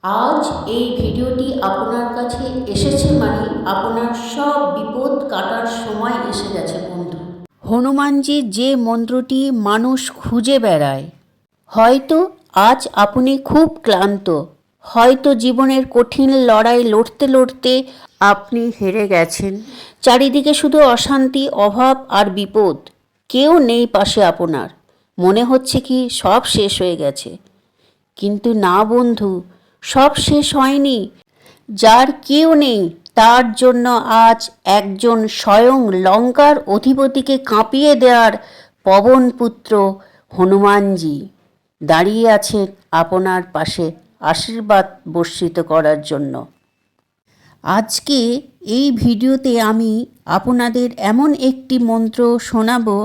আজ এই ভিডিওটি আপনার কাছে এসেছে মানে আপনার সব বিপদ কাটার সময় এসে গেছে বন্ধু। হনুমানজির যে মন্ত্রটি মানুষ খুঁজে বেড়ায়, হয়তো আজ আপনি খুব ক্লান্ত, হয়তো জীবনের কঠিন লড়াই লড়তে লড়তে আপনি হেরে গেছেন। চারিদিকে শুধু অশান্তি, অভাব আর বিপদ, কেউ নেই পাশে আপনার। মনে হচ্ছে কি সব শেষ হয়ে গেছে, কিন্তু না বন্ধু, সব শেষ হয়নি। যার কেউ নেই তার জন্য আজ একজন স্বয়ং লঙ্কার অধিপতিকে কাঁপিয়ে দেওয়ার পবনপুত্র হনুমানজি দাঁড়িয়ে আছেন আপনার পাশে আশীর্বাদ বর্ষিত করার জন্য। আজকে এই ভিডিওতে আমি আপনাদের এমন একটি মন্ত্র শোনাবো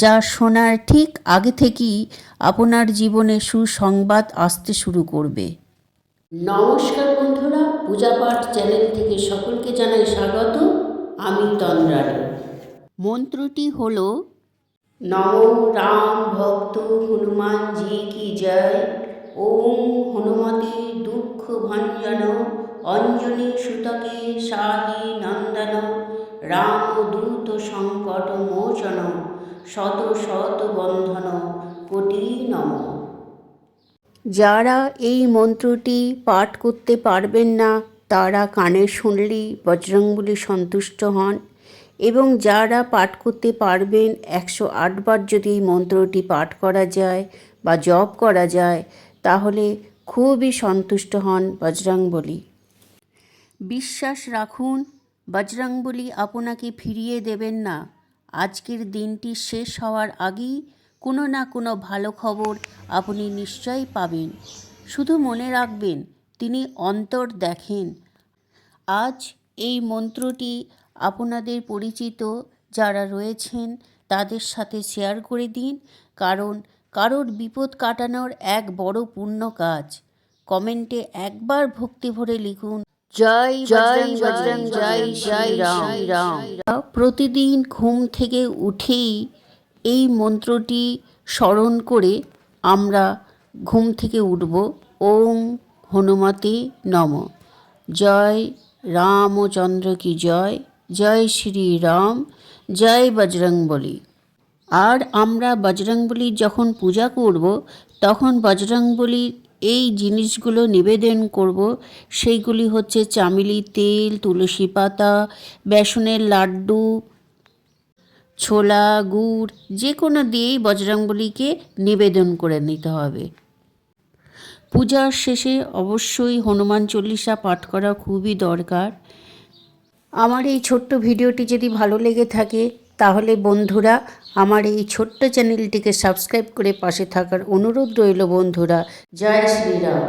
যা শোনার ঠিক আগে থেকেই আপনার জীবনে সুসংবাদ আসতে শুরু করবে। নমস্কার বন্ধুরা, পূজাপাঠ চ্যানেল থেকে সকলকে জানাই স্বাগত। আমি তন্দ্রাণী। মন্ত্রটি হল নমো রাম ভক্ত হনুমান জি কি জয়। ওম হনুমতে দুঃখ ভঞ্জন অঞ্জনী সুতকে সাহি নন্দন রামদূত সংকট মোচন শত শত বন্ধন কোটি নম। যারা এই মন্ত্রটি পাঠ করতে পারবেন না তারা কানে শুনলেই বজরংবলী সন্তুষ্ট হন, এবং যারা পাঠ করতে পারবেন 108 বার যদি এই মন্ত্রটি পাঠ করা যায় বা জপ করা যায় তাহলে খুবই সন্তুষ্ট হন বজরংবলী। বিশ্বাস রাখুন, বজরংবলী আপনাকে ফিরিয়ে দেবেন না। আজকের দিনটি শেষ হওয়ার আগেই কোনো না কোনো ভালো খবর আপনি নিশ্চয়ই পাবেন। শুধু মনে রাখবেন তিনি অন্তর দেখেন। আজ এই মন্ত্রটি আপনাদের পরিচিত যারা রয়েছেন তাদের সাথে শেয়ার করে দিন, কারণ কারোর বিপদ কাটানোর এক বড় পুণ্য কাজ। কমেন্টে একবার ভক্তি ভরে লিখুন জয় জয় বজরং, জয় জয় রাম। প্রতিদিন ঘুম থেকে উঠেই এই মন্ত্রটি স্মরণ করে আমরা ঘুম থেকে উঠব। ওম হনুমতে নম। জয় রামচন্দ্র কি জয়, জয় শ্রী রাম, জয় বজরংবলী। আর আমরা বজরংবলীর যখন পূজা করব তখন বজরংবলীর এই জিনিসগুলো নিবেদন করব। সেইগুলি হচ্ছে চামেলি তেল, তুলসী পাতা, বেসনের লাড্ডু, ছোলা, গুড়, যে কোনো দিয়েই বজরংবলীকে নিবেদন করে নিতে হবে। পূজার শেষে অবশ্যই হনুমান চল্লিশা পাঠ করা খুবই দরকার। আমার এই ছোট্ট ভিডিওটি যদি ভালো লেগে থাকে তাহলে বন্ধুরা আমার এই ছোট্ট চ্যানেলটিকে সাবস্ক্রাইব করে পাশে থাকার অনুরোধ রইল বন্ধুরা। জয় শ্রীরাম।